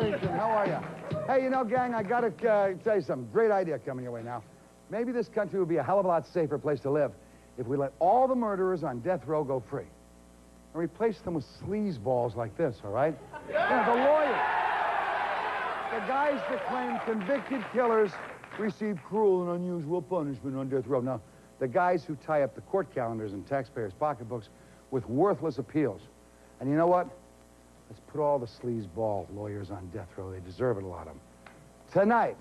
Bennington, how are you? Hey, you know, gang, I gotta tell you something. Great idea coming your way now. Maybe this country would be a hell of a lot safer place to live if we let all the murderers on death row go free. And replace them with sleazeballs like this, all right? Yeah, the lawyers. The guys that claim convicted killers receive cruel and unusual punishment on death row. Now, the guys who tie up the court calendars and taxpayers' pocketbooks with worthless appeals. And you know what? Let's put all the sleazeball lawyers on death row. They deserve it, a lot of them. Tonight,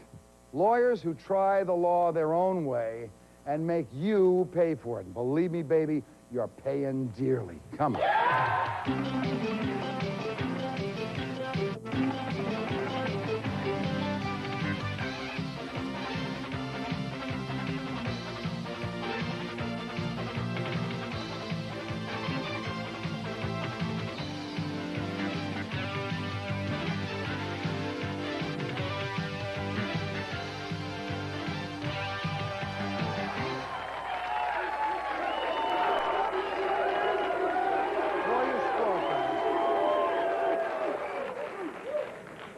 lawyers who try the law their own way and make you pay for it. And believe me, baby, you're paying dearly. Come on.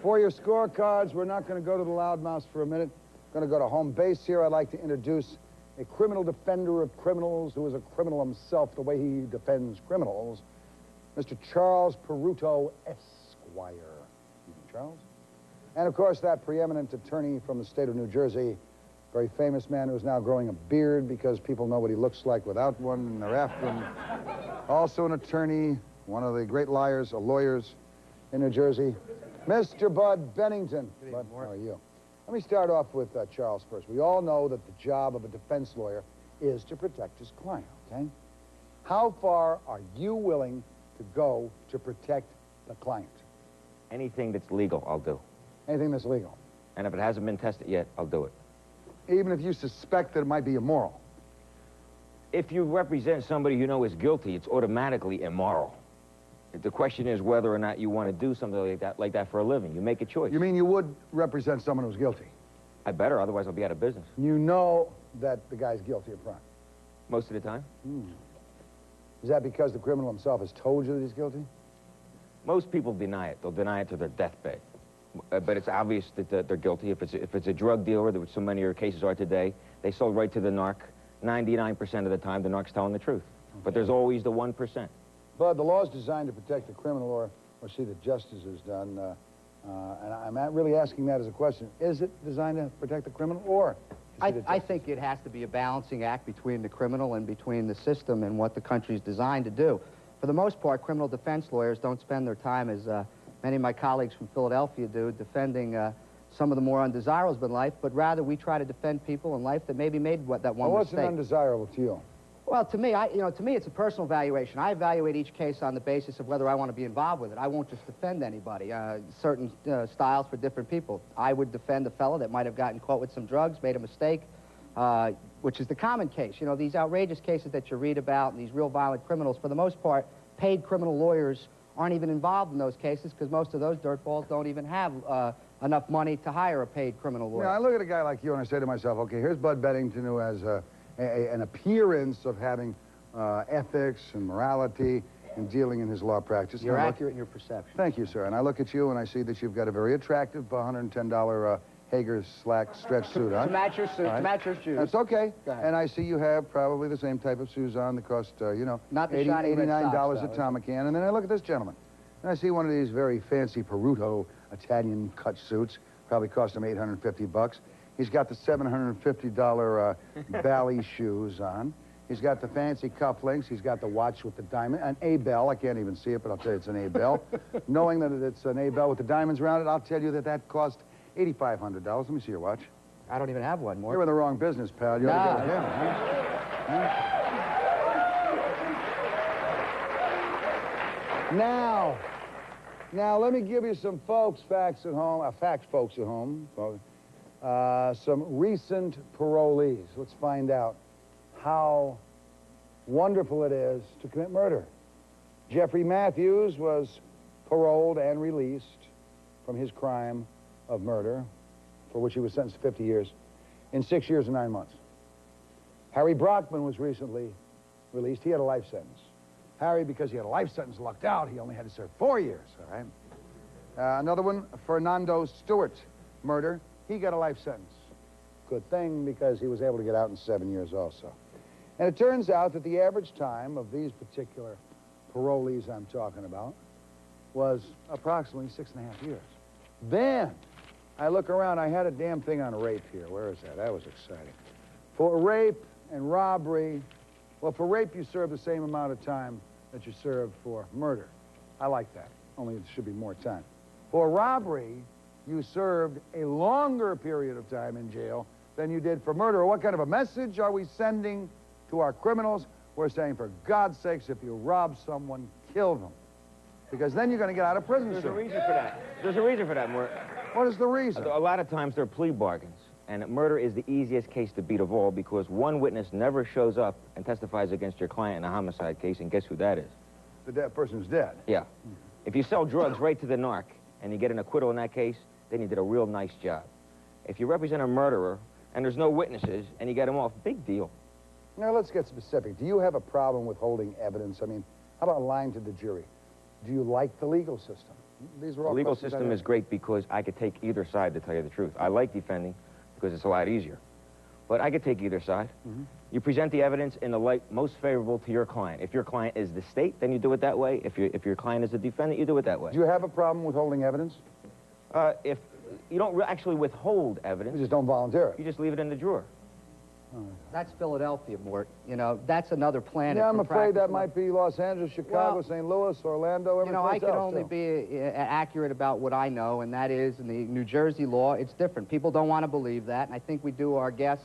For your scorecards, we're not going to go to the loudmouths for a minute. We're going to go to home base here. I'd like to introduce a criminal defender of criminals who is a criminal himself, the way he defends criminals, Mr. Charles Peruto, Esquire. Charles? And, of course, that preeminent attorney from the state of New Jersey, very famous man who's now growing a beard because people know what he looks like without one, and they're after him. Also an attorney, one of the great lawyers in New Jersey, Mr. Bud Bennington. Bud, how are you? Let me start off with Charles first. We all know that the job of a defense lawyer is to protect his client, okay? How far are you willing to go to protect the client? Anything that's legal, I'll do. Anything that's legal? And if it hasn't been tested yet, I'll do it. Even if you suspect that it might be immoral? If you represent somebody you know is guilty, it's automatically immoral. The question is whether or not you want to do something like that for a living. You make a choice. You mean you would represent someone who's guilty? I better, otherwise I'll be out of business. You know that the guy's guilty up front? Most of the time. Is that because the criminal himself has told you that he's guilty? Most people deny it. They'll deny it to their deathbed. But it's obvious that they're guilty. If it's a drug dealer, which so many of your cases are today, they sold right to the narc. 99% of the time, the narc's telling the truth. Okay. But there's always the 1%. Bud, the law is designed to protect the criminal or see that justice is done. And I'm not really asking that as a question. Is it designed to protect the criminal or? I think it has to be a balancing act between the criminal and between the system and what the country's designed to do. For the most part, criminal defense lawyers don't spend their time, as many of my colleagues from Philadelphia do, defending some of the more undesirables in life, but rather we try to defend people in life that maybe made that one what's mistake. What's an undesirable to you? Well, to me, to me, it's a personal valuation. I evaluate each case on the basis of whether I want to be involved with it. I won't just defend anybody. Certain styles for different people. I would defend a fellow that might have gotten caught with some drugs, made a mistake, which is the common case. You know, these outrageous cases that you read about and these real violent criminals, for the most part, paid criminal lawyers aren't even involved in those cases because most of those dirtballs don't even have enough money to hire a paid criminal lawyer. Yeah, I look at a guy like you and I say to myself, okay, here's Bud Bennington who has an appearance of having ethics and morality in dealing in his law practice. You're accurate in your perception. Thank you, sir. And I look at you and I see that you've got a very attractive $110 Hager slack stretch suit on. To match your suit, to match your shoes. That's okay. And I see you have probably the same type of shoes on that cost, you know, not the $89 a Tomacan. And then I look at this gentleman and I see one of these very fancy Peruto Italian cut suits. Probably cost him $850. He's got the $750 Bally shoes on. He's got the fancy cufflinks. He's got the watch with the diamond, an A-bell. I can't even see it, but I'll tell you it's an A-bell. Knowing that it's an A-bell with the diamonds around it, I'll tell you that that cost $8,500. Let me see your watch. I don't even have one, Morton. You're in the wrong business, pal. You ought to get him, huh? Now, let me give you some folks' facts at home, folks at home. Some recent parolees. Let's find out how wonderful it is to commit murder. Jeffrey Matthews was paroled and released from his crime of murder, for which he was sentenced to 50 years, in 6 years and 9 months. Harry Brockman was recently released. He had a life sentence. Harry, because he had a life sentence, lucked out. He only had to serve 4 years, all right? Another one, Fernando Stewart, murder. He got a life sentence. Good thing, because he was able to get out in 7 years also. And it turns out that the average time of these particular parolees I'm talking about was approximately 6.5 years. Then I look around. I had a damn thing on rape here. Where is that? That was exciting. For rape and robbery, well, for rape you serve the same amount of time that you serve for murder. I like that. Only it should be more time. For robbery, you served a longer period of time in jail than you did for murder. What kind of a message are we sending to our criminals? We're saying, for God's sakes, if you rob someone, kill them. Because then you're going to get out of prison soon. There's a reason for that. There's a reason for that, Morton. What is the reason? A lot of times they're plea bargains. And murder is the easiest case to beat of all, because one witness never shows up and testifies against your client in a homicide case, and guess who that is? The dead person's dead. Yeah. If you sell drugs right to the narc and you get an acquittal in that case, then you did a real nice job. If you represent a murderer and there's no witnesses and you get him off, big deal. Now, let's get specific. Do you have a problem with holding evidence? I mean, how about lying to the jury? Do you like the legal system? These are all The legal questions system is great because I could take either side, to tell you the truth. I like defending because it's a lot easier. But I could take either side. You present the evidence in the light most favorable to your client. If your client is the state, then you do it that way. If your client is the defendant, you do it that way. Do you have a problem with holding evidence? If you don't actually withhold evidence, You just don't volunteer it. you just leave it in the drawer. That's Philadelphia, Mort. You know, that's another planet. Yeah, I'm from afraid that practice. might be Los Angeles, Chicago, Well, St. Louis, Orlando, every You know, I place can else, only too. be accurate about what I know, and that is, in the New Jersey law, it's different. People don't want to believe that, and I think we do our guests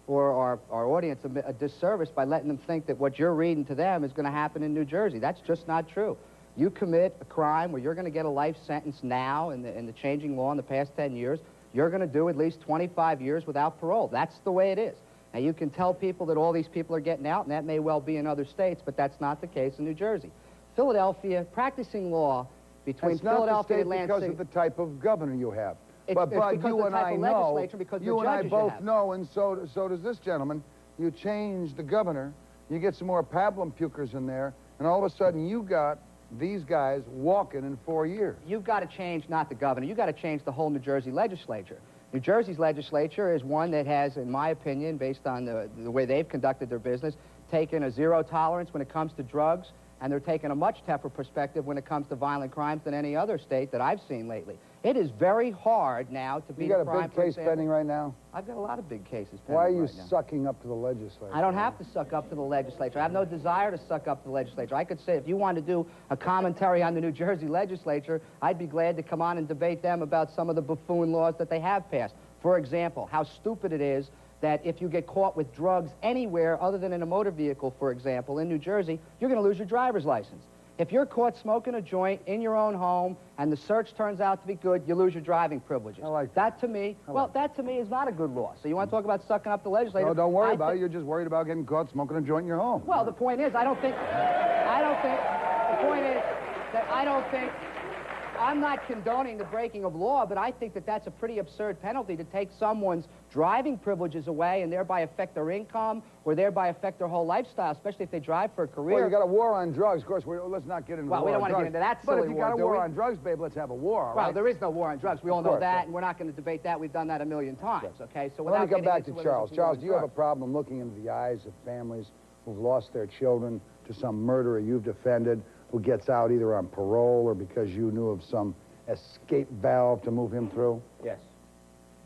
or our audience a disservice by letting them think that what you're reading to them is going to happen in New Jersey. That's just not true. You commit a crime where you're going to get a life sentence now in the changing law in the past 10 years, you're going to do at least 25 years without parole. That's the way it is. Now, you can tell people that all these people are getting out, and that may well be in other states, but that's not the case in New Jersey. Philadelphia, practicing law between Philadelphia and Atlantic because City. of the type of governor you have. It's but because you of and the type I of know, legislature, because the you and I judges you both have. know, and so does this gentleman, you change the governor, you get some more pablum pukers in there, and all of a sudden you got these guys walking in 4 years. You've got to change not the governor. You've got to change the whole New Jersey legislature. New Jersey's legislature is one that has, in my opinion, based on the way they've conducted their business, taken a zero tolerance when it comes to drugs, and they're taking a much tougher perspective when it comes to violent crimes than any other state that I've seen lately. It is very hard now to beat You got a crime, big for case example. pending right now? I've got a lot of big cases pending Why are you right now. sucking up to the legislature? I don't have to suck up to the legislature. I have no desire to suck up to the legislature. I could say, if you want to do a commentary on the New Jersey legislature, I'd be glad to come on and debate them about some of the buffoon laws that they have passed. For example, how stupid it is that if you get caught with drugs anywhere other than in a motor vehicle, for example, in New Jersey, you're going to lose your driver's license. If you're caught smoking a joint in your own home and the search turns out to be good, you lose your driving privileges. I like that. To me, that to me is not a good law. So you want to talk about sucking up the legislature? No, don't worry about it. You're just worried about getting caught smoking a joint in your home. Well, the point is, the point is that I'm not condoning the breaking of law, but I think that that's a pretty absurd penalty to take someone's driving privileges away and thereby affect their income or thereby affect their whole lifestyle, especially if they drive for a career. Well, you got a war on drugs. Of course, let's not get into Well, war we don't on want to drugs. get into that But silly if you war, got a do war we? on drugs, babe, let's have a war, all Well, right? there is no war on drugs. We all know course, that, right. and we're not going to debate that. We've done that a million times, okay? So Well, let me come back to whether Charles. there's a war Charles, on do you have a drugs. problem looking into the eyes of families who've lost their children to some murderer you've defended who gets out either on parole or because you knew of some escape valve to move him through? Yes,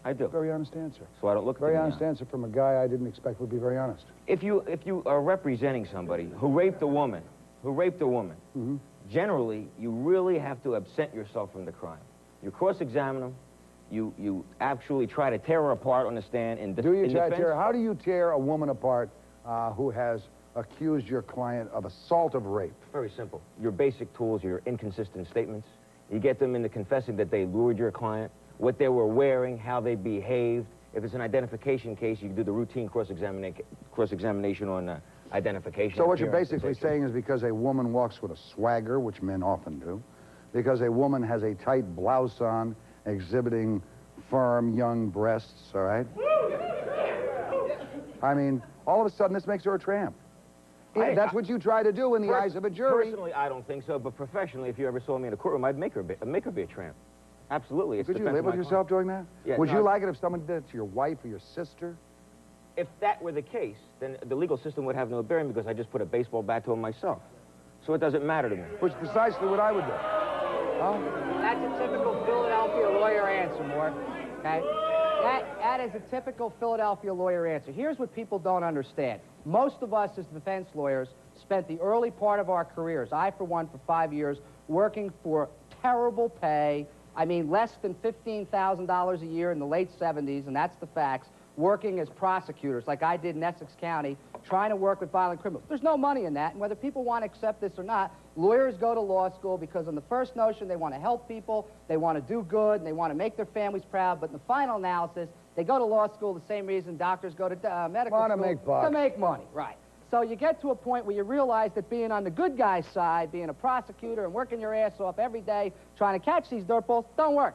I do. Very honest answer. So I don't look at Very them honest now. answer from a guy I didn't expect would be very honest. If you are representing somebody who raped a woman, generally, you really have to absent yourself from the crime. You cross-examine them. You actually try to tear her apart on the stand in Do you in try to defense. tear? How do you tear a woman apart who has accused your client of assault of rape? Very simple. Your basic tools are your inconsistent statements. You get them into confessing that they lured your client, what they were wearing, how they behaved. If it's an identification case, you can do the routine cross-examination on identification. So what you're appearance, basically etc. saying is because a woman walks with a swagger, which men often do, because a woman has a tight blouse on exhibiting firm young breasts, all right? I mean, all of a sudden this makes her a tramp. That's what you try to do in the eyes of a jury. Personally, I don't think so, but professionally, if you ever saw me in a courtroom, I'd make her be a tramp. Absolutely. Could you live with yourself doing that? Yeah, Would no, you like it if someone did it to your wife or your sister? If that were the case, then the legal system would have no bearing because I just put a baseball bat to him myself. So it doesn't matter to me. Which is precisely what I would do. Huh? That's a typical Philadelphia lawyer answer, Mort. Okay? That is a typical Philadelphia lawyer answer. Here's what people don't understand. Most of us as defense lawyers spent the early part of our careers, I for one for 5 years, working for terrible pay. I mean, less than $15,000 a year in the late 70s, and that's the facts, working as prosecutors, like I did in Essex County, trying to work with violent criminals. There's no money in that, and whether people want to accept this or not, lawyers go to law school because on the first notion, they want to help people, they want to do good, and they want to make their families proud, but in the final analysis, they go to law school the same reason doctors go to medical school. To make bucks. To make money, right. So you get to a point where you realize that being on the good guy's side, being a prosecutor and working your ass off every day, trying to catch these dirtballs, don't work.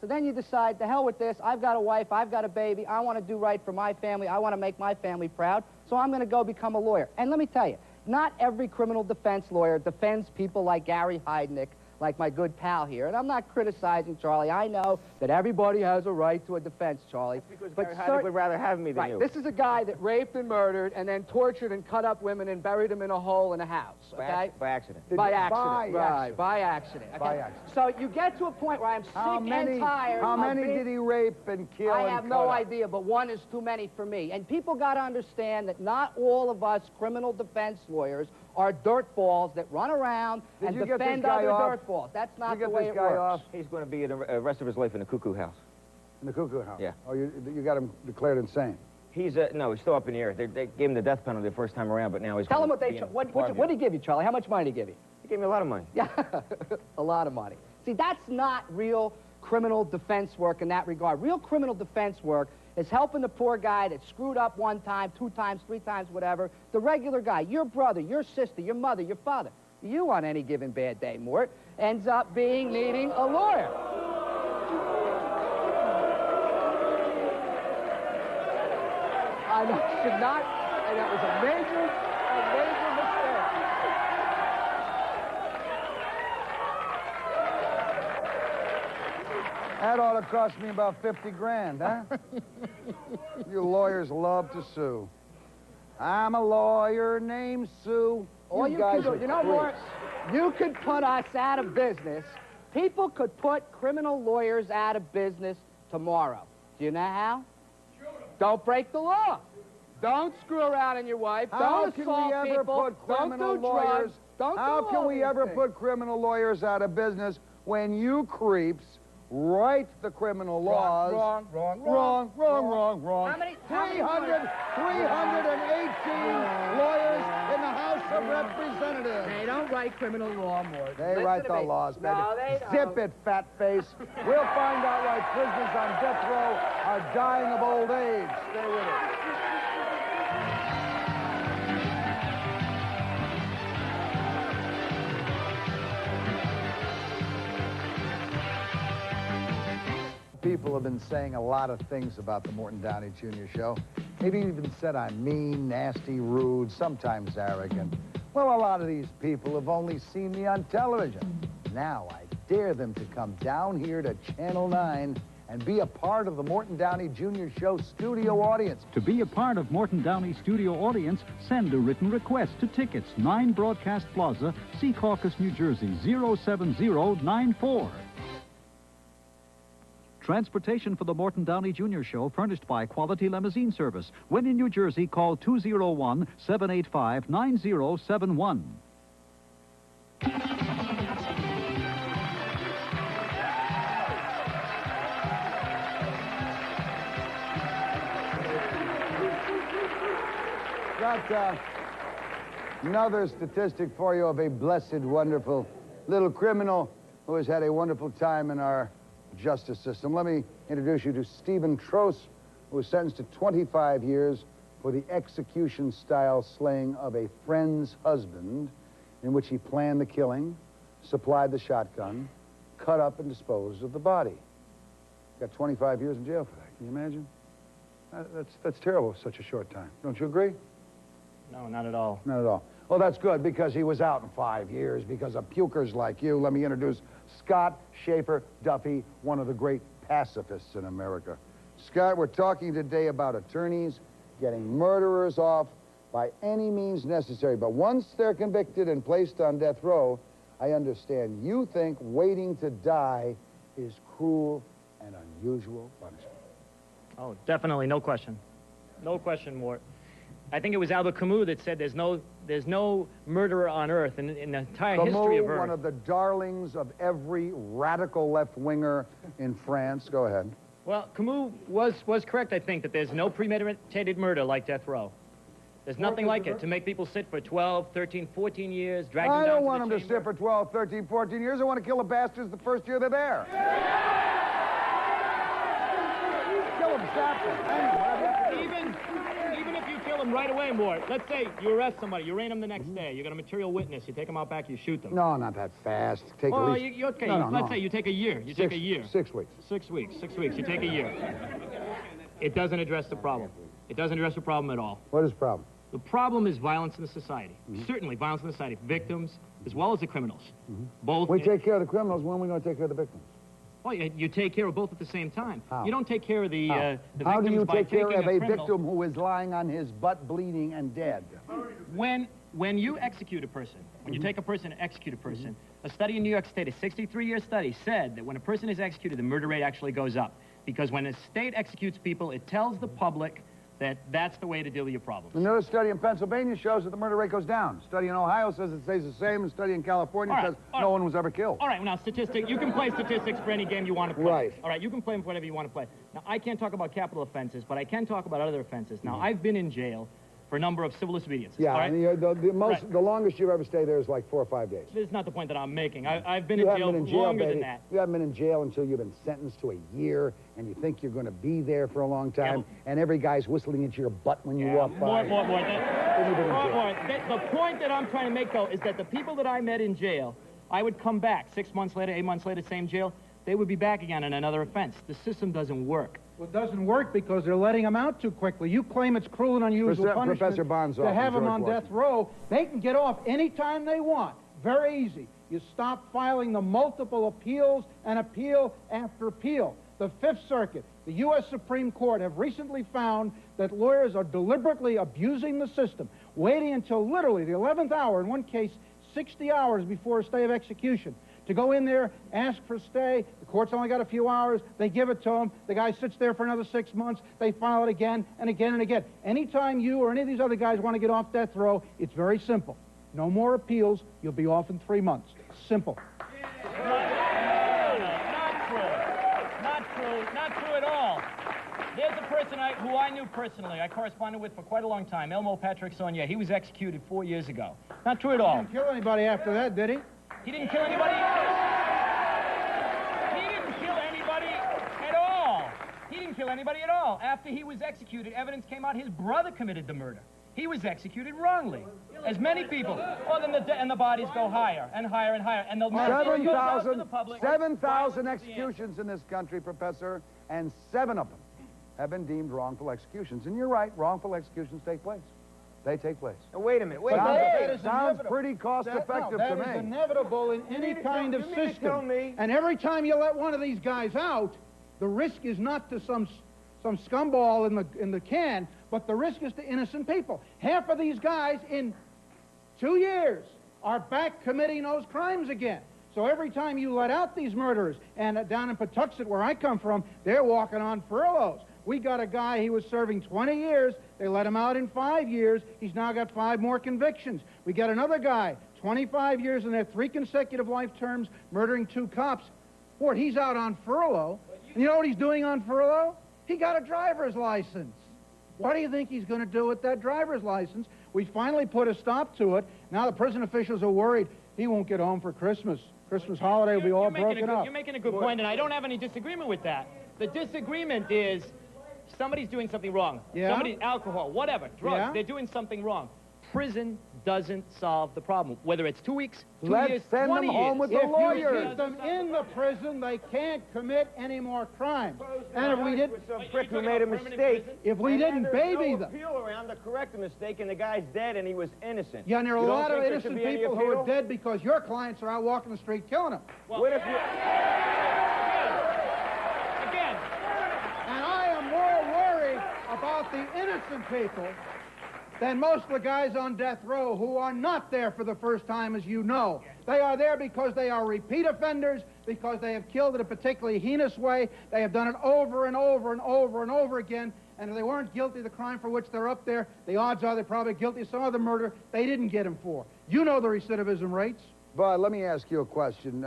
So then you decide, to hell with this, I've got a wife, I've got a baby, I want to do right for my family, I want to make my family proud, so I'm going to go become a lawyer. And let me tell you, not every criminal defense lawyer defends people like Gary Heidnick, like my good pal here. And I'm not criticizing Charlie. I know that everybody has a right to a defense, Charlie. That's because Gary Heidnick would rather have me than right. you. This is a guy that raped and murdered and then tortured and cut up women and buried them in a hole in a house, okay? By accident. By accident, By right, accident. by accident. Okay? By accident. So you get to a point where I'm sick and tired How of many being... did he rape and kill I and have cut no up? idea, but one is too many for me. And people got to understand that not all of us criminal defense lawyers are dirtballs that run around and you get defend this guy other off? dirtballs. That's Did you not the get way this it guy works. off? He's going to be the rest of his life in the cuckoo house. In the cuckoo house? Yeah. Oh, you got him declared insane. He's, no, he's still up in the air. They gave him the death penalty the first time around, but now he's... Tell him what gonna they... be in What Parkview. did he give you, Charlie? How much money did he give you? He gave me a lot of money. Yeah, a lot of money. See, that's not real criminal defense work in that regard. Real criminal defense work is helping the poor guy that screwed up 1 time, 2 times, 3 times, whatever. The regular guy, your brother, your sister, your mother, your father. You, on any given bad day, Mort, ends up needing a lawyer. I know, should not, and that was a major mistake. That ought to cost me about 50 grand, huh? You lawyers love to sue. I'm a lawyer named Sue. All you guys can are do, you know, Mort, creeps. you could put us out of business. People could put criminal lawyers out of business tomorrow. Do you know how? Don't break the law. Don't screw around on your wife. How Don't can assault we ever people. put criminal Don't do lawyers? drugs. Don't How do can all we these ever things. put criminal lawyers out of business when you creeps write the criminal laws? Wrong. Wrong. How many- 318 lawyers in the House of Representatives. They don't write criminal law, Mort. They Listen write to the me. laws, baby. No, they don't. Zip it, fat face. We'll find out why prisoners on death row are dying of old age. Stay with us. People have been saying a lot of things about the Morton Downey Jr. show. Maybe even said I'm mean, nasty, rude, sometimes arrogant. Well, a lot of these people have only seen me on television. Now I dare them to come down here to Channel 9 and be a part of the Morton Downey Jr. show studio audience. To be a part of Morton Downey studio audience, send a written request to Tickets, 9 Broadcast Plaza, Secaucus, New Jersey, 07094. Transportation for the Morton Downey Jr. show furnished by Quality Limousine Service. When in New Jersey, call 201-785-9071. Got another statistic for you of a blessed, wonderful little criminal who has had a wonderful time in our justice system. Let me introduce you to Stephen Trost, who was sentenced to 25 years for the execution-style slaying of a friend's husband, in which he planned the killing, supplied the shotgun, cut up and disposed of the body. Got 25 years in jail for that. Can you imagine? That's terrible, such a short time. Don't you agree? No, not at all. Not at all. Well, that's good, because he was out in 5 years because of pukers like you. Let me introduce Scott Schaefer Duffy, one of the great pacifists in America. Scott, we're talking today about attorneys getting murderers off by any means necessary. But once they're convicted and placed on death row, I understand you think waiting to die is cruel and unusual punishment. Oh, definitely, no question. No question, Mort. I think it was Albert Camus that said there's no murderer on earth in the entire history of Camus, Earth. one of the darlings of every radical left-winger in France. Go ahead. Well, Camus was correct, I think, that there's no premeditated murder like death row. There's nothing like it, to make people sit for 12, 13, 14 years, drag them down I don't to want the them to sit for 12, 13, 14 years. I want to kill the bastards the first year they're there. Kill them, stop them. Even if you kill them right away, Mort, let's say you arrest somebody, you arraign them the next day, you got a material witness, you take them out back, you shoot them. No, not that fast. Take Well, at least... okay, let's say you take a year. You take a year. 6 weeks. 6 weeks. 6 weeks. You take a year. It doesn't address the problem. It doesn't address the problem at all. What is the problem? The problem is violence in the society. Certainly violence in the society. Victims, as well as the criminals. Both. We take care of the criminals. When are we going to take care of the victims? Well, you take care of both at the same time. How? You don't take care of the victims How do you by take care taking of a criminal. victim who is lying on his butt, bleeding and dead? When you execute a person, when you take a person and execute a person, a study in New York State, a 63-year study, said that when a person is executed, the murder rate actually goes up. Because when a state executes people, it tells the public that that's the way to deal with your problems. Another study in Pennsylvania shows that the murder rate goes down. Study in Ohio says it stays the same. A study in California says no one was ever killed. All right, now you can play statistics for any game you want to play. Right. All right, you can play them for whatever you want to play. Now, I can't talk about capital offenses, but I can talk about other offenses. Now, I've been in jail for a number of civil disobediences. Yeah, all right? and the longest you've ever stayed there is like 4 or 5 days. This is not the point that I'm making. I've been You in haven't jail been in for jail, longer baby. than that. You haven't been in jail until you've been sentenced to a year, and you think you're going to be there for a long time, and every guy's whistling into your butt when you walk by. More. The point that I'm trying to make, though, is that the people that I met in jail, I would come back 6 months later, 8 months later, same jail, they would be back again in another offense. The system doesn't work. Well, it doesn't work because they're letting them out too quickly. You claim it's cruel and unusual punishment Professor Bonds to have them on death row. They can get off anytime they want. Very easy. You stop filing the multiple appeals and appeal after appeal. The Fifth Circuit, the U.S. Supreme Court have recently found that lawyers are deliberately abusing the system, waiting until literally the 11th hour, in one case 60 hours before a stay of execution, to go in there, ask for a stay. The court's only got a few hours. They give it to him. The guy sits there for another 6 months. They file it again and again and again. Anytime you or any of these other guys want to get off death row, it's very simple. No more appeals. You'll be off in 3 months. Simple. Not true at all. There's a person who I knew personally. I corresponded with for quite a long time, Elmo Patrick Saunier. He was executed 4 years ago. Not true at all. He didn't kill anybody after that, did he? He didn't kill anybody. He didn't kill anybody at all. He didn't kill anybody at all. After he was executed, evidence came out his brother committed the murder. He was executed wrongly, as many people. Well, then the bodies go higher and higher and higher, and the message goes out to the public. 7,000 executions in this country, Professor, and 7 of them have been deemed wrongful executions. And you're right, wrongful executions take place. They take place. Now, wait a minute. Wait a But minute. that is Sounds inevitable. pretty cost-effective to That me. is inevitable in any kind of you mean to system. tell me- And every time you let one of these guys out, the risk is not to some scumball in the can, but the risk is to innocent people. Half of these guys in 2 years are back committing those crimes again. So every time you let out these murderers, and down in Patuxent, where I come from, they're walking on furloughs. We got a guy, he was serving 20 years. They let him out in 5 years. He's now got 5 more convictions. We got another guy, 25 years in there, 3 consecutive life terms, murdering 2 cops. Boy, he's out on furlough. And you know what he's doing on furlough? He got a driver's license. What do you think he's going to do with that driver's license? We finally put a stop to it. Now the prison officials are worried he won't get home for Christmas. Christmas holiday will be all broken up. You're making a good point, and I don't have any disagreement with that. The disagreement is somebody's doing something wrong. Yeah? Somebody, alcohol, whatever, drugs, Yeah? they're doing something wrong. Prison doesn't solve the problem. Whether it's 2 weeks, 2 Let's years, send 20 them home years. with the If you lawyers. keep them in the prison, they can't commit any more crimes. And if we didn't, Some prick who made a mistake. if we didn't baby There's them. no appeal around to correct the mistake, and the guy's dead, and he was innocent. Yeah, and there are a You don't lot of think there should innocent be any people who are appeal? dead because your clients are out walking the street killing them. What if you... Again, And I am more worried about the innocent people than most of the guys on death row who are not there for the first time, as you know. They are there because they are repeat offenders, because they have killed in a particularly heinous way. They have done it over and over and over and over again. And if they weren't guilty of the crime for which they're up there, the odds are they're probably guilty of some other murder they didn't get him for. You know the recidivism rates. Bud, let me ask you a question.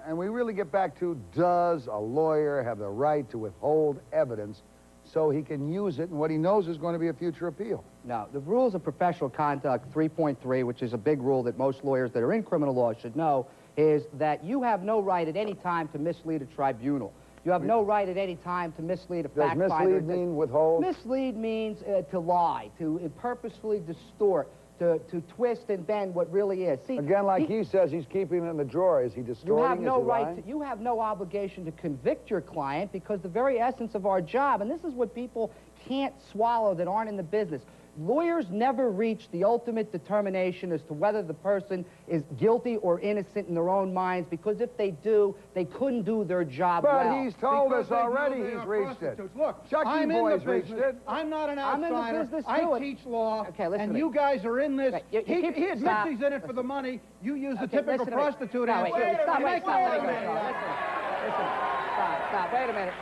And we really get back to, does a lawyer have the right to withhold evidence so he can use it in what he knows is going to be a future appeal? No, the rules of professional conduct 3.3, which is a big rule that most lawyers that are in criminal law should know, is that you have no right at any time to mislead a tribunal. You have no right at any time to mislead a fact Does finder. mislead mean withhold? Mislead means to lie, to purposefully distort, to twist and bend what really is. See, Again, like he says, he's keeping it in the drawer. Is he distorting? you have no Is he right lying? to, you have no obligation to convict your client, because the very essence of our job, and this is what people can't swallow that aren't in the business, lawyers never reach the ultimate determination as to whether the person is guilty or innocent in their own minds, because if they do, they couldn't do their job But well. he's told Because us they know already they he's are reached it. prostitutes. Look, Chucky I'm in the Boy's reached business. it. I'm not an I'm in the outsider. business I too. teach law. Okay, listen and to me. you guys are in this. Okay, you he keep- admits stop. he's in it for the money. You use the Okay, typical listen to me. prostitute No, answer. wait, stop, You wait, make stop, all wait, the wait, money. listen, stop, wait a minute.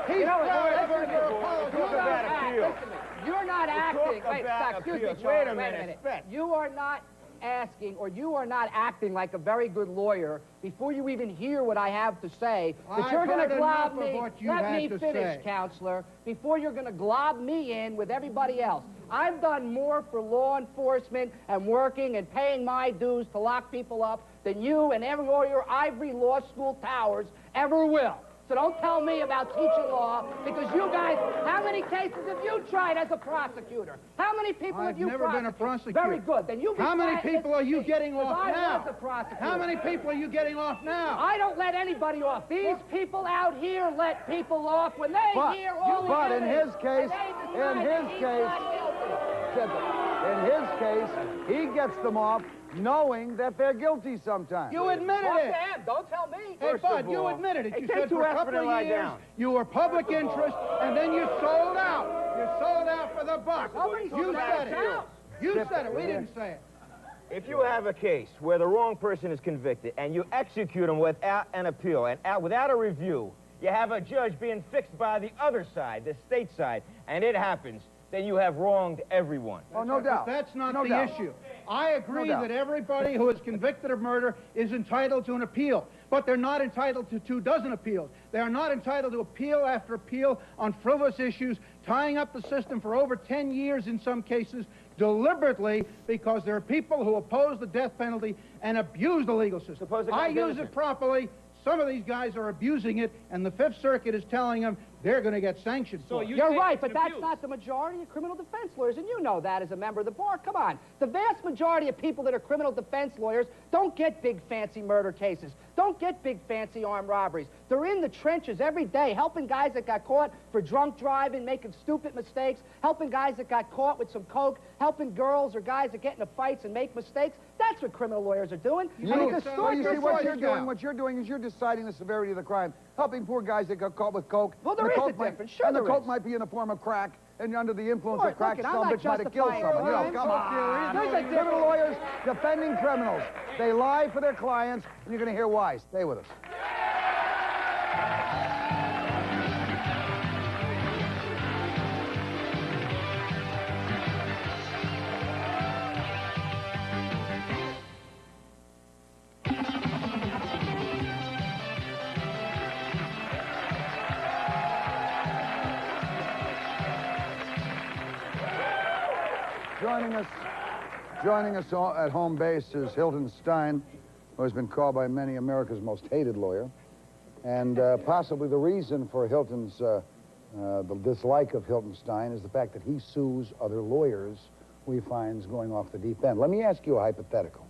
He's You know what, trying listen to me. for apology. You don't about act, appeal. listen to me. You're not acting. Wait, about stop, excuse me, appeal. Charlie, Wait a wait a minute, minute. Fed. You are not asking, or you are not acting like a very good lawyer before you even hear what I have to say, that I've you're going heard to glob enough of me. what you Let had me to finish, say. counselor, before you're going to glob me in with everybody else. I've done more for law enforcement and working and paying my dues to lock people up than you and every all your ivory law school towers ever will. So don't tell me about teaching law, because you guys, how many cases have you tried as a prosecutor? How many people I've have you never been a prosecuted? prosecutor. Very good. Then you be How many quiet and people are you speak, getting 'cause off I now? was a prosecutor. How many people are you getting off now? I don't let anybody off. These people out here let people off when they But- hear all the but in evidence, his case- and they in decide his that he's case- not guilty. In his case, he gets them off knowing that they're guilty sometimes. You admitted Talk it. to him. Don't tell me. Hey, First Bud, of you all- admitted it. Hey, You take said two for a aspirin couple and of lie years down. you were public interest, and then you sold out. You sold out for the buck. Nobody You sold said out. it. You said it. We didn't say it. If you have a case where the wrong person is convicted and you execute him without an appeal and without a review, you have a judge being fixed by the other side, the state side, and it happens, then you have wronged everyone. Oh, no doubt. That's not No the doubt. issue. I agree No doubt. that everybody who is convicted of murder is entitled to an appeal, but they're not entitled to 24 appeals. They are not entitled to appeal after appeal on frivolous issues, tying up the system for over 10 years in some cases, deliberately, because there are people who oppose the death penalty and abuse the legal system. Suppose the I guy's use innocent. it properly. Some of these guys are abusing it, and the Fifth Circuit is telling them they're going to get sanctioned So for it. you You're say right, it's but an that's abuse. not the majority of criminal defense lawyers, and you know that as a member of the bar. Come on. The vast majority of people that are criminal defense lawyers don't get big fancy murder cases, don't get big fancy armed robberies. They're in the trenches every day helping guys that got caught for drunk driving, making stupid mistakes, helping guys that got caught with some coke, helping girls or guys that get into fights and make mistakes. That's what criminal lawyers are doing. You And know, you so distort you your see what choice you're now. doing. What you're doing is you're deciding the severity of the crime, helping poor guys that got caught with coke. Well, there And the is a coke might- difference. Sure and the there coke is. might be in the form of crack, and under the influence Look, of crack, look, I'm some not bitch might have killed justifying someone. You know, crime. come on. There's a Criminal lawyers defending criminals. They lie for their clients, and you're going to hear why. Stay with us. Joining us at home base is Hilton Stein, who has been called by many America's most hated lawyer. And possibly the reason for Hilton's, the dislike of Hilton Stein is the fact that he sues other lawyers we find is going off the deep end. Let me ask you a hypothetical.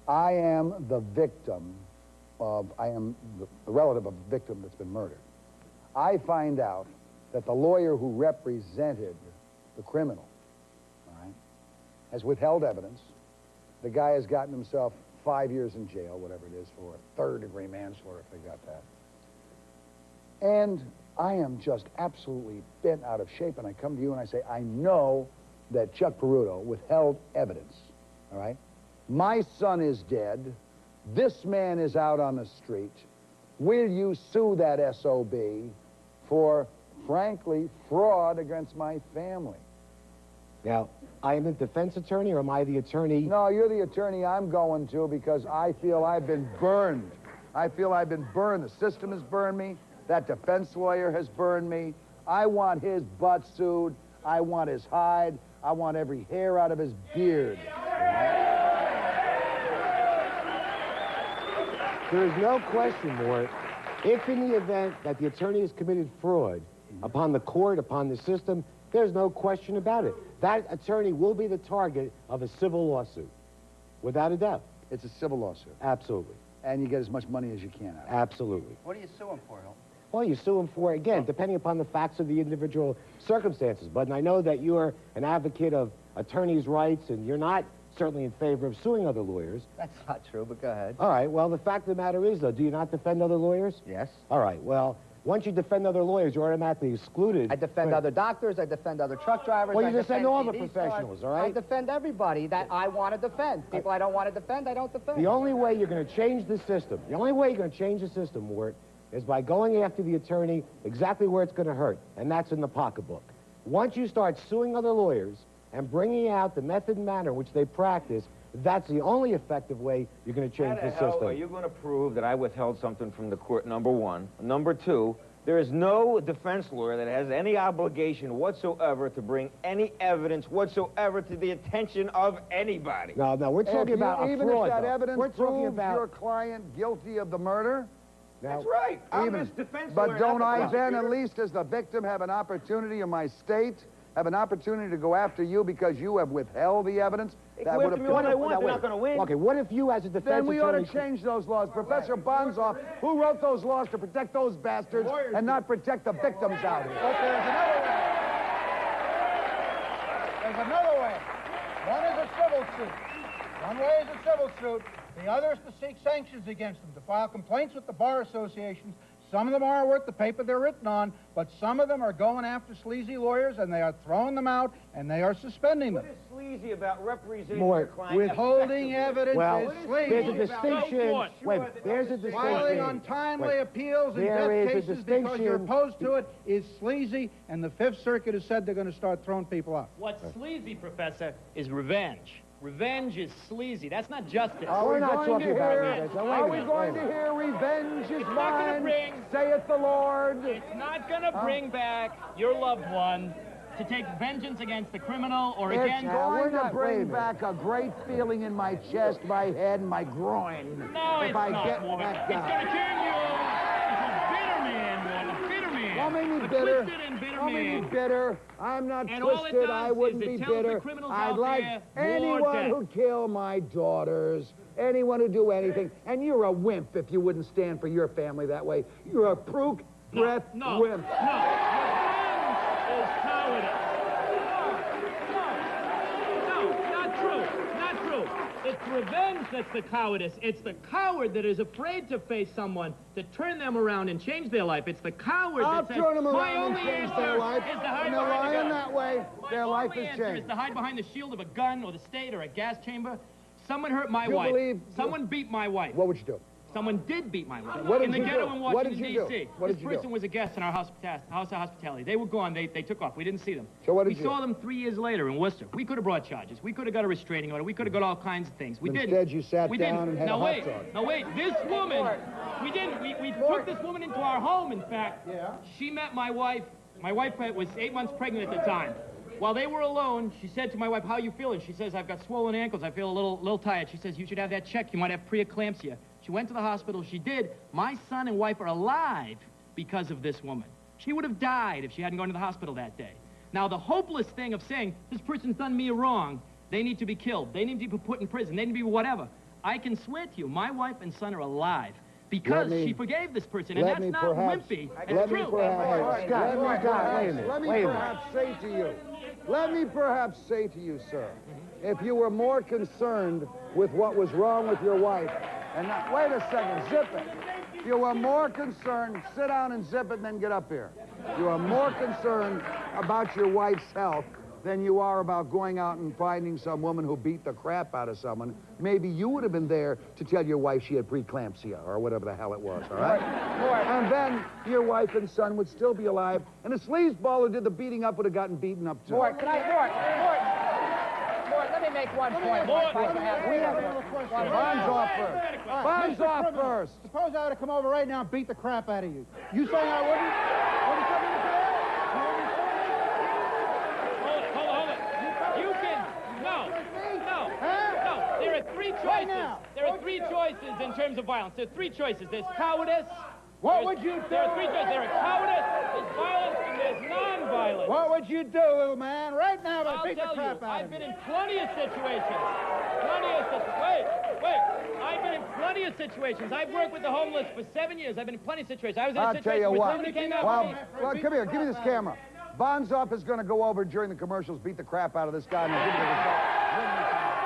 I am the victim I am the relative of a victim that's been murdered. I find out that the lawyer who represented the criminal, all right, has withheld evidence. The guy has gotten himself 5 years in jail, whatever it is, for third-degree manslaughter, if they got that. And I am just absolutely bent out of shape, and I come to you and I say, I know that Chuck Peruto withheld evidence, all right? My son is dead. This man is out on the street. Will you sue that SOB for, frankly, fraud against my family? Now, I am the defense attorney, or am I the attorney? No, you're the attorney I'm going to because I feel I've been burned. I feel I've been burned. The system has burned me. That defense lawyer has burned me. I want his butt sued. I want his hide. I want every hair out of his beard. There is no question, Mort, if in the event that the attorney has committed fraud upon the court, upon the system, there's no question about it. That attorney will be the target of a civil lawsuit, without a doubt. It's a civil lawsuit. Absolutely. And you get as much money as you can out of it. Absolutely. What do you sue him for, Hilton? Well, you sue him for, again, depending upon the facts of the individual circumstances. But I know that you are an advocate of attorneys' rights, and you're not certainly in favor of suing other lawyers. That's not true, but go ahead. All right, well, the fact of the matter is, though, do you not defend other lawyers? Yes. All right, well, once you defend other lawyers, you're automatically excluded. I defend other doctors, I defend other truck drivers. Well, you I defend defend all the TV professionals, stars. all right? I defend everybody that I want to defend. People I don't want to defend, I don't defend. The only way you're going to change the system, Mort, is by going after the attorney exactly where it's going to hurt, and that's in the pocketbook. Once you start suing other lawyers and bringing out the method and manner in which they practice, that's the only effective way you're going to change the system. Are you going to prove that I withheld something from the court, number one? Number two, there is no defense lawyer that has any obligation whatsoever to bring any evidence whatsoever to the attention of anybody. No, we're talking about a even fraud, if that though. evidence We're talking proves about your client guilty of the murder, That's right. I'm this defense lawyer, but don't not the I then, prosecutor. at least as the victim, have an opportunity in my state, have an opportunity to go after you because you have withheld the evidence? That would have what I want. They're not going to win. Okay, what if you as a defense Then we ought attorney... to change those laws. Professor Bonzoff, who wrote those laws to protect those bastards and not protect the victims out here? But there's another way. There's another way. One is a civil suit. One way is a civil suit. The other is to seek sanctions against them, to file complaints with the bar associations. Some of them are worth the paper they're written on, but some of them are going after sleazy lawyers, and they are throwing them out, and they are suspending them. What is sleazy about representing More your client? Withholding evidence Well, is there's a sleazy. distinction. Wait, there's a distinction. Filing untimely appeals in There death is a cases because you're distinction. opposed to it is sleazy, and the Fifth Circuit has said they're going to start throwing people out. What's sleazy, Professor, is revenge. Revenge is sleazy. That's not justice. We're not talking about revenge. Now, wait a Are we minute, going wait a to hear revenge is It's not gonna mine, bring- saith the Lord? It's not going to bring back your loved one to take vengeance against the criminal or It's against... going to wait a bring minute. back a great feeling in my chest, my head, and my groin. No, if it's I not, get Morton. that It's going to turn you into a bitter man, Morton. A bitter man. Don't make me A bitter. twisted and bitter Don't make man. me bitter. I'm not And all it twisted. does I is wouldn't it be tells the bitter. criminals I'd out like there, more anyone death. who kill my daughters, anyone who do anything. And you're a wimp if you wouldn't stand for your family that way. You're a proof breath No. wimp. No. Revenge is cowardice. No, not true. Not true. It's revenge that's the cowardice. It's the coward that is afraid to face someone, to turn them around and change their life. It's the coward I'll that says, turn them my around and only change answer their life. is to hide And they're behind a lying gun. that way. My Their life only is answer changed. is to hide behind the shield of a gun or the state or a gas chamber. Someone hurt my You wife. believe- Someone beat my wife. What would you do? Someone did beat my wife. What did in the you ghetto do? in What Washington, did you do? D.C. What This did you do? person was a guest in our house of hospitality. They were gone. They took off. We didn't see them. So what did we you saw do? them 3 years later in Worcester. We could have brought charges. We could have got a restraining order. We could have got all kinds of things. We But didn't. instead you sat we down didn't. and had now a hot wait. dog. Now wait. This woman. We didn't. We took this woman into our home. In fact, she met my wife. My wife was 8 months pregnant at the time. While they were alone, she said to my wife, "How are you feeling?" She says, "I've got swollen ankles. I feel a little tired." She says, "You should have that checked. You might have preeclampsia." She went to the hospital. She did. My son and wife are alive because of this woman. She would have died if she hadn't gone to the hospital that day. Now, the hopeless thing of saying, this person's done me a wrong, they need to be killed, they need to be put in prison, they need to be whatever. I can swear to you, my wife and son are alive because she forgave this person, and that's not wimpy. It's true. Let me perhaps say to you, sir, if you were more concerned with what was wrong with your wife, and not, wait a second, zip it. If you were more concerned, sit down and zip it and then get up here. You are more concerned about your wife's health than you are about going out and finding some woman who beat the crap out of someone. Maybe you would have been there to tell your wife she had preeclampsia or whatever the hell it was, all right? And then your wife and son would still be alive, and the sleazeball who did the beating up would have gotten beaten up too. Mort, let me make one point. Bonds off first. Bonds off first. Suppose I were to come over right now and beat the crap out of you. You saying I wouldn't? Hold it. You can, no. There are three choices. There are three choices in terms of violence. There are three choices. There's cowardice. What would you do? There are three choices. There are cowardice, there's violence, and there's non-violence. What would you do, little man, right now to I'll beat the tell crap you, out I've of been you? in plenty of situations. Wait. I've been in plenty of situations. I've worked with the homeless for 7 years. I've been in plenty of situations. I was in a I'll tell situation you where what. somebody came out Well, to me. come here. Give me this camera. Bonzoff is going to go over during the commercials, beat the crap out of this guy, and give me the result.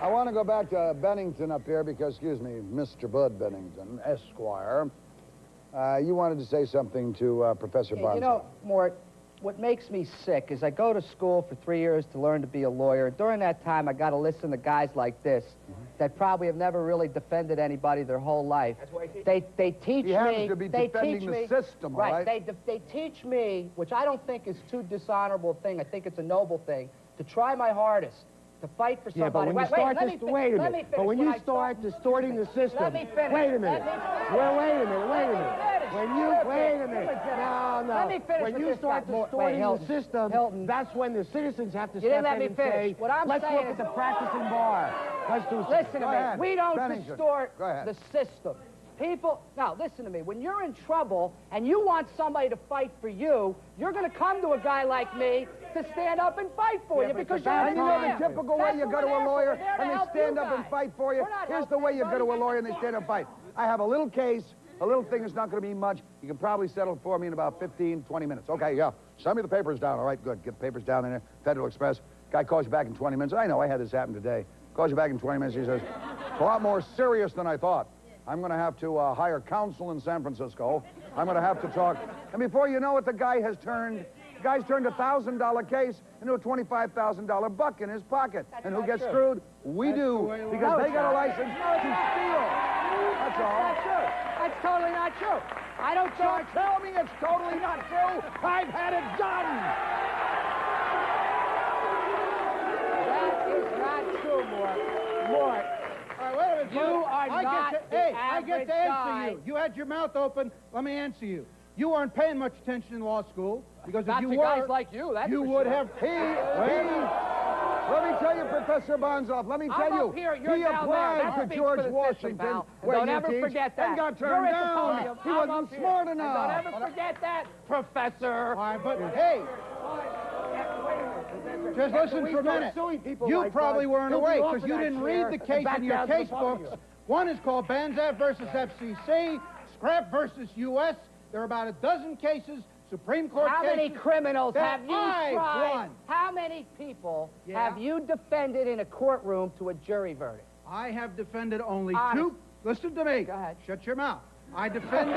I want to go back to Bennington up here because, excuse me, Mr. Bud Bennington, Esquire. You wanted to say something to Professor Bonzo. You know, Mort, what makes me sick is I go to school for 3 years to learn to be a lawyer. During that time, I got to listen to guys like this that probably have never really defended anybody their whole life. They teach me. He happens to be they defending teach the me, system, all right? They teach me, which I don't think is too dishonorable thing. I think it's a noble thing to try my hardest to fight for somebody. Yeah, but when you start let me finish. But when When you I start distorting the system, Let me finish. wait a minute. Let me Wait a minute. finish. Wait a minute. No. Let me finish When with you this start guy. distorting Hilton, the system, Hilton. that's when the citizens have to You didn't step let in me and finish. say, What I'm let's saying look is- at the practicing bar. Let's do something. Listen to Go me. ahead. We don't Bennington. distort Go ahead. the system. People, now listen to me. When you're in trouble and you want somebody to fight for you, you're going to come to a guy like me to stand up and fight for you because you're And you know the there. typical way That's you what go to we're a there for. lawyer We're there to and they help stand you up and guys. fight for you. We're not Here's the helping way you go to a anybody. lawyer and they stand up and fight. I have a little case. A little thing is not going to be much. You can probably settle it for me in about 15, 20 minutes. Okay, yeah. Send me the papers down. All right, good. Get the papers down in there. Federal Express. Guy calls you back in 20 minutes. I know, I had this happen today. Calls you back in 20 minutes. He says, it's a lot more serious than I thought. I'm going to have to hire counsel in San Francisco. I'm going to have to talk. And before you know it, the guy's turned a $1,000 case into a $25,000 buck in his pocket. And who gets screwed? We do, because they got a license to steal. That's all. That's true. That's totally not true. I don't Don't tell me it's totally not true. I've had it done. That is not true, Mort. All right, wait a minute. You Bud. are not the I get to answer average you. You had your mouth open. Let me answer you. You weren't paying much attention in law school because Not if you to were, guys like you, that's you for would sure. have. Let me tell you, Professor Bonzoff, let me tell I'm you, up here, you're he down there. applied That to speaks George for the system, Washington, pal. And where don't you ever teach, forget that. and got You're turned at the down. podium. He I'm wasn't up here. smart And enough. don't ever forget that, Professor. All right, but hey, just listen for a minute. You probably weren't awake because you didn't read the case in your case books. One is called Banzat versus FCC, Scrap versus U.S. There are about a dozen cases, Supreme Court How cases. many criminals that have you I tried? won. How many people Yeah. have you defended in a courtroom to a jury verdict? I have defended only Honest. two. Listen to me. Go ahead. Shut your mouth. I defended.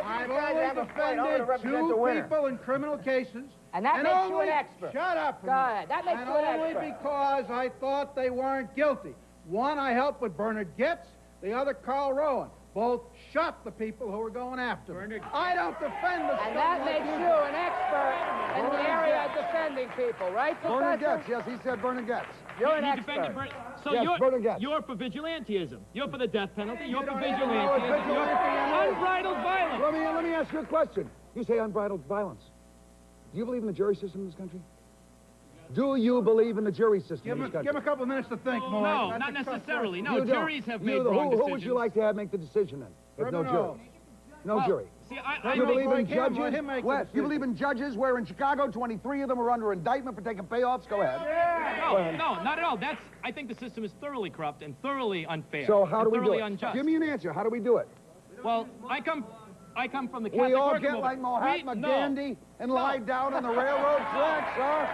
I've only defended two people in criminal cases. And that makes you only, an expert. Shut up. Go ahead. That makes and you an only expert. because I thought they weren't guilty. One I helped with Bernard Getz, the other Carl Rowan. Both shot the people who were going after them. I don't defend the And scum that like makes you an expert in the area of defending people, right, Bernard Professor? Getz, yes, he said Bernard Getz. You're an He expert. defended So Yes, Bernard Goetz. you're for vigilantism. You're for the death penalty. You're for know what vigilantism. You're vigilante is. unbridled violence. Let me ask you a question. You say unbridled violence. Do you believe in the jury system in this country? Do you believe in the jury system in this country? Give him a couple of minutes to think, Morton. No, That's not a tough necessarily. question. No, You don't. juries have You made don't. wrong Who decisions. would you like to have make the decision then? If no Criminal. jury. No Well, jury. See, You believe in Let him judges? make the What? You decision. believe in judges where in Chicago 23 of them are under indictment for taking payoffs? Go ahead. No, not at all. I think the system is thoroughly corrupt and thoroughly unfair. So how do and we do thoroughly it? unjust. Give me an answer. How do we do it? Well, I come from the Catholic We all working get like movement. Mahatma No. Gandhi and lie down on the railroad tracks, huh?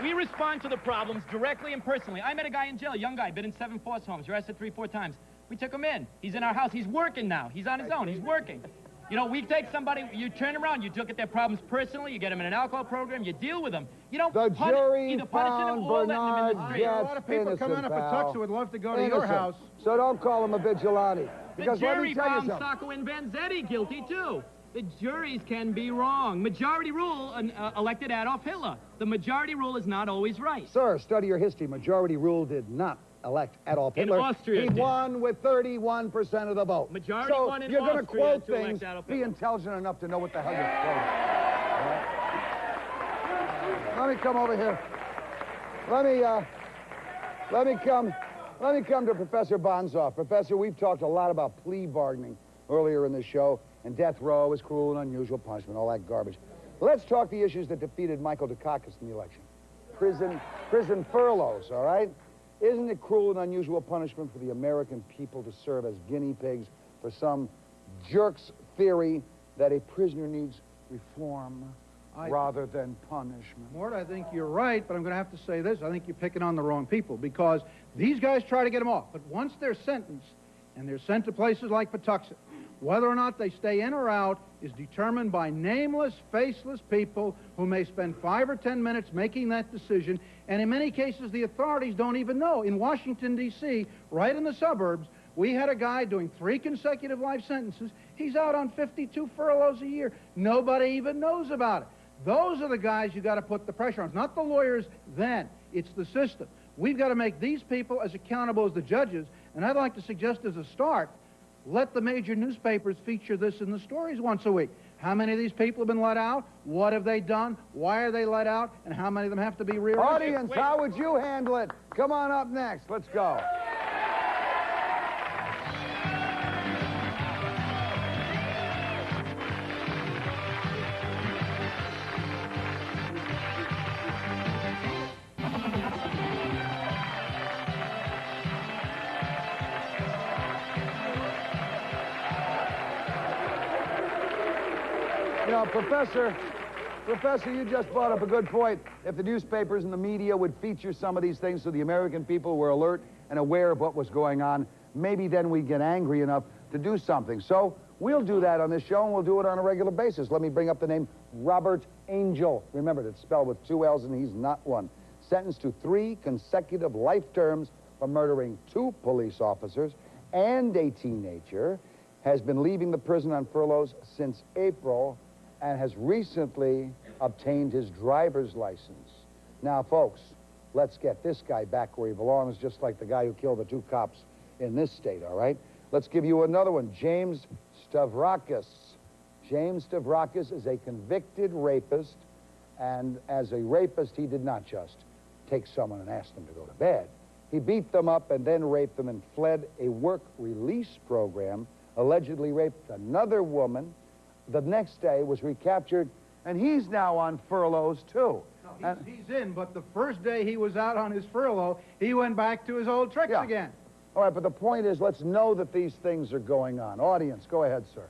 We respond to the problems directly and personally. I met a guy in jail, a young guy, been in 7 foster homes, arrested 3-4 times. We took him in. He's in our house. He's working now. He's on his own. He's working. You know, we take somebody, you turn around, you look at their problems personally, you get them in an alcohol program, you deal with them. You don't The jury either punish them found or letting them in the Bernard street. A lot of people Innocent, come out of pal. Patuxent would love to go to your Innocent. house. So don't call him a vigilante. The Because let jury me tell you found something. Sacco and Vanzetti guilty, too. The juries can be wrong. Majority rule elected Adolf Hitler. The majority rule is not always right. Sir, study your history. Majority rule did not elect Adolf In Hitler. Austria He it did. won with 31% of the vote. Majority so won in you're going to Austria quote to elect things, Adolf be Hitler. intelligent enough to know what the hell you're quoting. Let me come over here. Let me come to Professor Bonzoff. Professor, we've talked a lot about plea bargaining earlier in the show, and death row is cruel and unusual punishment, all that garbage. Let's talk the issues that defeated Michael Dukakis in the election. Prison furloughs, all right? Isn't it cruel and unusual punishment for the American people to serve as guinea pigs for some jerk's theory that a prisoner needs reform rather than punishment? Mort, I think you're right, but I'm going to have to say this. I think you're picking on the wrong people because these guys try to get them off. But once they're sentenced and they're sent to places like Patuxent, whether or not they stay in or out is determined by nameless, faceless people who may spend 5 or 10 minutes making that decision. And in many cases, the authorities don't even know. In Washington, D.C., right in the suburbs, we had a guy doing 3 consecutive life sentences. He's out on 52 furloughs a year. Nobody even knows about it. Those are the guys you got to put the pressure on. It's not the lawyers then. It's the system. We've got to make these people as accountable as the judges. And I'd like to suggest as a start, let the major newspapers feature this in the stories once a week. How many of these people have been let out? What have they done? Why are they let out? And how many of them have to be rearrested? Audience, how would you handle it? Come on up next. Let's go. You know, Professor, you just brought up a good point. If the newspapers and the media would feature some of these things so the American people were alert and aware of what was going on, maybe then we'd get angry enough to do something. So we'll do that on this show, and we'll do it on a regular basis. Let me bring up the name Robert Angel. Remember, it's spelled with 2 L's, and he's not one. Sentenced to 3 consecutive life terms for murdering 2 police officers and a teenager, has been leaving the prison on furloughs since April, and has recently obtained his driver's license. Now, folks, let's get this guy back where he belongs, just like the guy who killed the 2 cops in this state, all right? Let's give you another one, James Stavrakis. James Stavrakis is a convicted rapist, and as a rapist, he did not just take someone and ask them to go to bed. He beat them up and then raped them and fled a work release program, allegedly raped another woman. The next day was recaptured, and he's now on furloughs, too. No, he's in, but the first day he was out on his furlough, he went back to his old tricks again. All right, but the point is, let's know that these things are going on. Audience, go ahead, sir.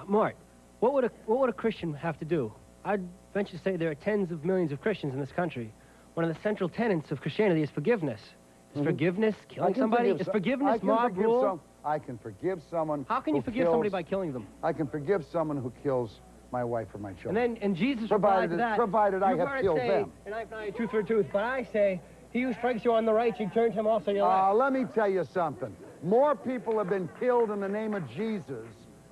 Mort, what would a Christian have to do? I'd venture to say there are tens of millions of Christians in this country. One of the central tenets of Christianity is forgiveness. Is forgiveness killing somebody? Is forgiveness mob rule? I can forgive someone. How can you forgive somebody by killing them? I can forgive someone who kills my wife or my children. And Jesus replied to that. Provided I have killed them. And I find a tooth for a tooth. But I say, he who strikes you on the right, you turn to him also your left. Let me tell you something. More people have been killed in the name of Jesus.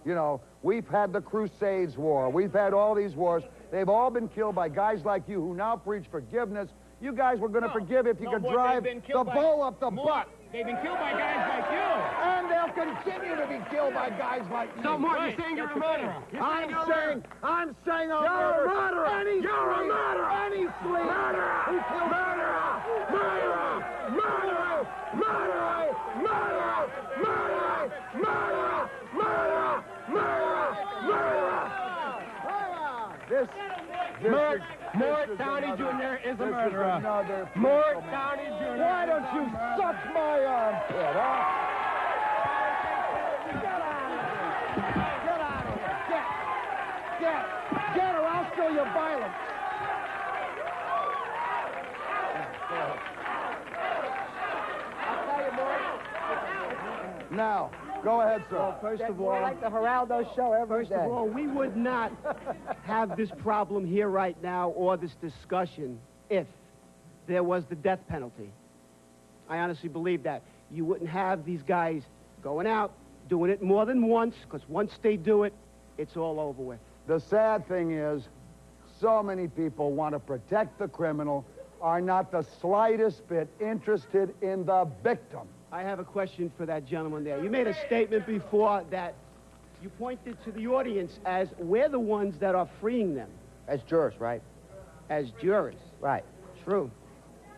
You know, we've had the Crusades war. We've had all these wars. They've all been killed by guys like you who now preach forgiveness. You guys were going to forgive if you could Mort, drive they've been the killed by- bull up the Mort, butt. They've been killed by guys like you. And they'll continue to be killed by guys like you. So, Morton, Right. you're saying you're a That's the murderer. thing. I'm saying you're a murderer. Any you're a murderer. Any flea. Murderer. Murderer. Murderer. Murderer. Murderer. Murderer. Murderer. Murderer. Murderer. Murderer. Murderer. This Mort Downey Jr. is a murderer. Mort Downey Jr. Why don't you suck my armpit, huh? Get out of here. Get, or I'll show you violence. I'll tell you, Morton. Now, go ahead, sir. First of We're all, like the Geraldo show every first day. of all, we would not have this problem here right now or this discussion if there was the death penalty. I honestly believe that. You wouldn't have these guys going out, doing it more than once, because once they do it, it's all over with. The sad thing is, so many people want to protect the criminal, are not the slightest bit interested in the victim. I have a question for that gentleman there. You made a statement before that you pointed to the audience as we're the ones that are freeing them As jurors, right? as jurors. Right. True.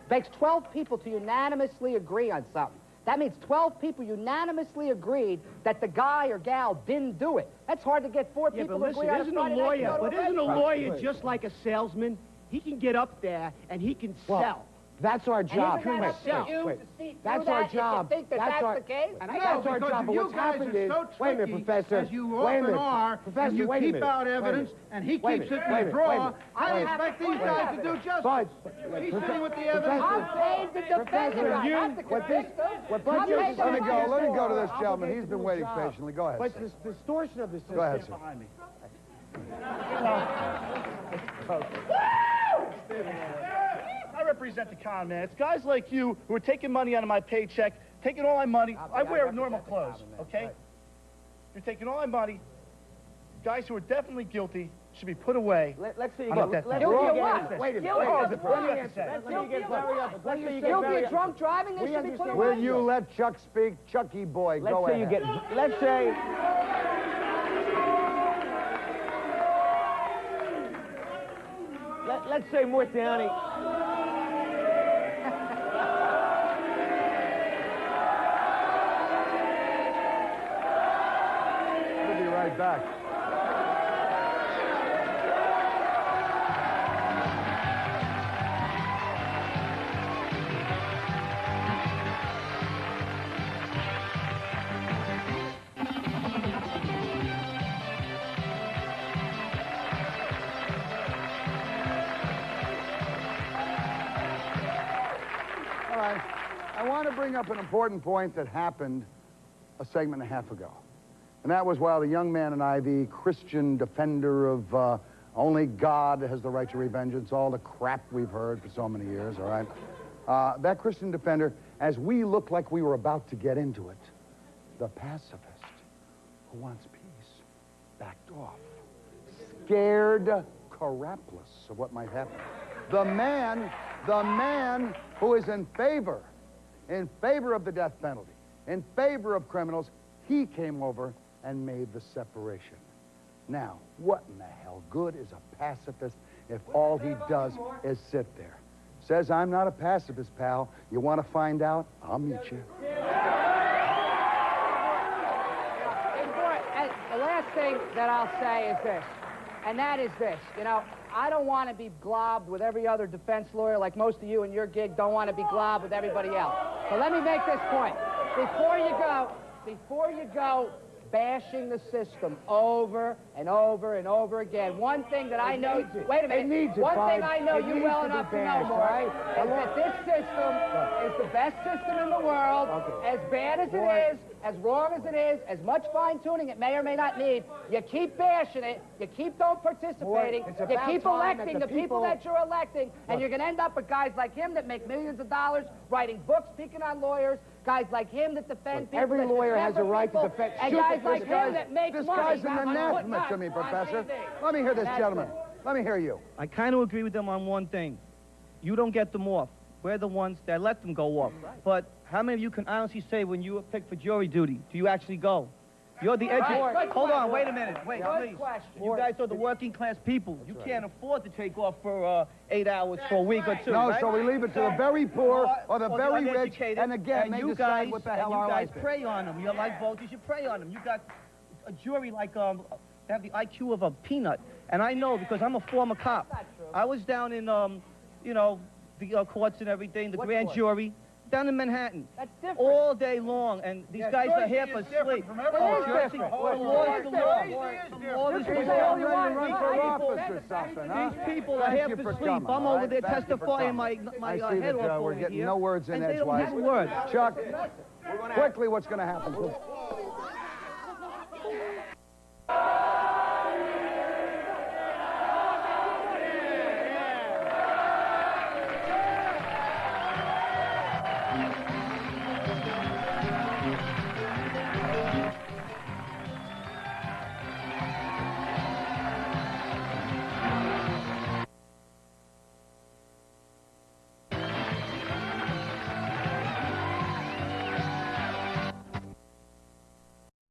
Takes 12 people to unanimously agree on something. That means 12 people unanimously agreed that the guy or gal didn't do it. That's hard to get four Yeah, people but to agree listen, on a isn't a Friday night to lawyer, go to but a isn't a restaurant. lawyer just like a salesman? He can get up there and he can sell. That's our job. And isn't that up to Wait, you wait. to see through That's that our if you job. think that That's our- the case? And No, That's our because job, but you what's guys happened are is... so Wait a minute, tricky, Professor. as you Wait a often minute. are, Professor, and you wait a keep minute. out Wait a evidence, minute. and he Wait a keeps minute. it in Wait a the minute. Wait a drawer. minute. I Wait. expect these Wait. guys to do justice. Bud, He's sitting with the Professor, evidence. I'm paid to defend the guy, not to convict him. Let me I'm paid to go. Let me go to this Obligated gentleman. to He's been a waiting job. patiently. Go ahead, But sir. this distortion of the system... Go ahead, sir. Behind me. I represent the con man. It's guys like you who are taking money out of my paycheck, taking all my money. I wear normal clothes, okay? You're taking all my money. Guys who are definitely guilty should be put away. Let's see you Look, get... Guilty of what? Wait a minute. Guilty Wait a of minute. what? Let me answer. Let me get very up. Let's say you get Guilty very of drunk driving, they We should be put understand. away. Will you let Chuck speak? Chucky boy, Let's go say ahead. you get... Let's say... Let's say Mort Downey... We'll be right back. All right. I want to bring up an important point that happened a segment and a half ago. And that was while the young man and I, the Christian defender of only God has the right to revengeance, all the crap we've heard for so many years, all right? That Christian defender, as we looked like we were about to get into it, the pacifist who wants peace backed off, scared carapless of what might happen. The man who is in favor of the death penalty, in favor of criminals, he came over and made the separation. Now, what in the hell good is a pacifist if all he does is sit there? Says, I'm not a pacifist, pal. You want to find out? I'll meet you. And the last thing that I'll say is this, and that is this. You know, I don't want to be globbed with every other defense lawyer like most of you in your gig don't want to be globbed with everybody else. So let me make this point. Before you go bashing the system over and over and over again, one thing that I know... Wait a minute. One thing I know you well enough to know, Mark, is that this system is the best system in the world, as bad as it is, as wrong as it is, as much fine-tuning it may or may not need. You keep bashing it, you keep don't participating, you keep electing the people that you're electing, and you're going to end up with guys like him that make millions of dollars, writing books, picking on lawyers, guys like him that defend people. Every that lawyer has a dismember right to people, defend- and Shoot, guys like this guy- him that make This money. guy's an on anathema putting to me, us on Professor. TV. Let me hear this That's gentleman. it. Let me hear you. I kind of agree with them on one thing. You don't get them off. We're the ones that let them go off. Right. But how many of you can honestly say when you are picked for jury duty, do you actually go? You're the educated. Hold on, wait a minute. Wait, please. You guys are the working class people. You can't afford to take off for 8 hours for a week or two. No, right? so we leave it to the very poor or the very rich, and again, they decide what the hell our life is. You guys prey on them. You're like voters, you prey on them. You got a jury like, they have the IQ of a peanut. And I know because I'm a former cop. I was down in, you know, the courts and everything, the grand jury. Down in Manhattan. That's different. All day long, and these guys are half asleep. Oh, Jersey, the law is the law. The law is the law. These people are half asleep. I'm over there testifying my head off over we're getting here, no words in and they don't edgewise. have words. Chuck, quickly, what's going to happen?